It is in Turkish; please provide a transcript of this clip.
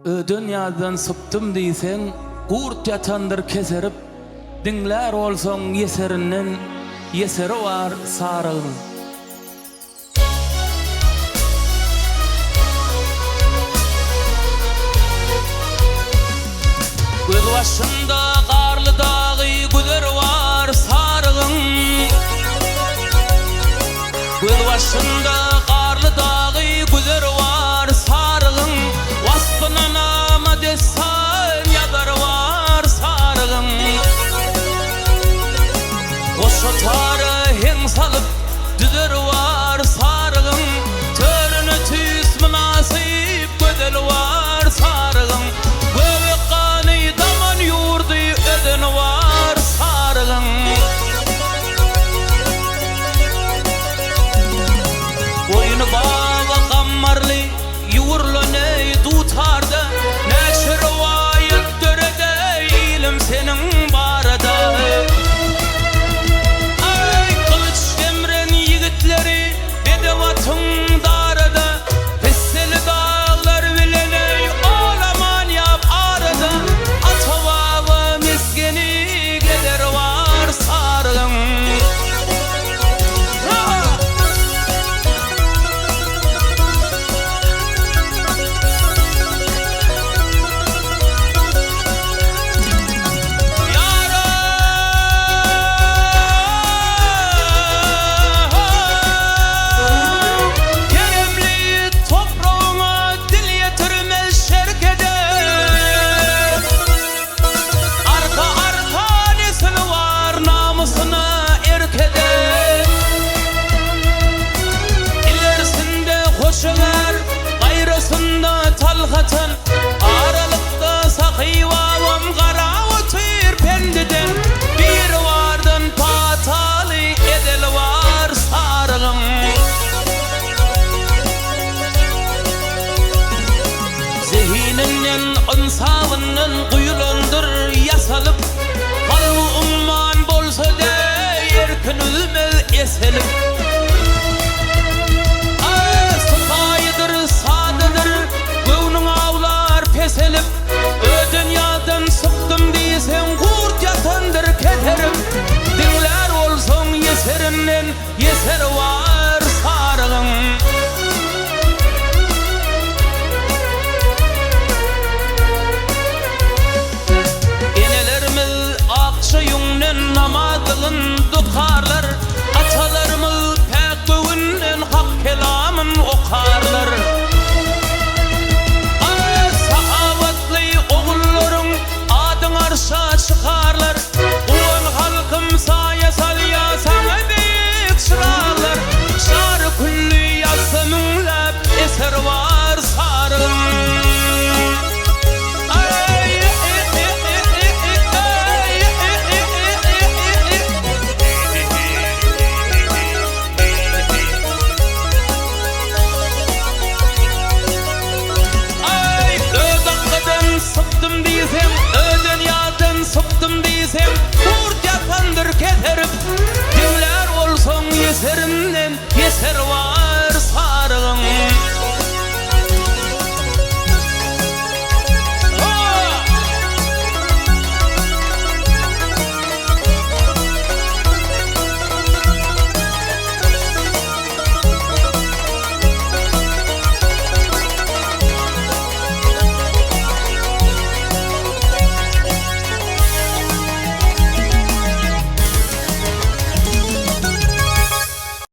Dünyadan sıptım diýsen, gurt ýatandyr keserip, diňlär bolsaň ýeserinden, ýeseri bar sarygyň. Göz başynda garly dagy güler bar sarygyň. Göz başynda garly dagy güler bar sarygyň. Wasbyna nama desen ýazar bar sarygyň. Oşo tara heň salyp düzer bar sarygyň. Törüne tüs münasip gözel bar sarygyň. Ödün var sarıgın. Boynu bağa kammarlı yurlu ne tutardı. Neşir vayet dörede ilim senin barada. Ay kılıç demren yigitleri bedevatın darada. Hisseli dağlar bilene olaman yap arada. Atava miskeni gelir var sarılın. Gayrısında talhatan aralıkta sahivavam gara otur pendiden bir vardan patalı edel var sarılım. Zihininden ınsavından kuyulandır yasalıp kalbu umman bolsa de erkin üzmez eselim. Peselip, dünyadan sıktım diýsen gurt ýatandyr keterim. Diňlär bolsaň ýeserinden ýeser var.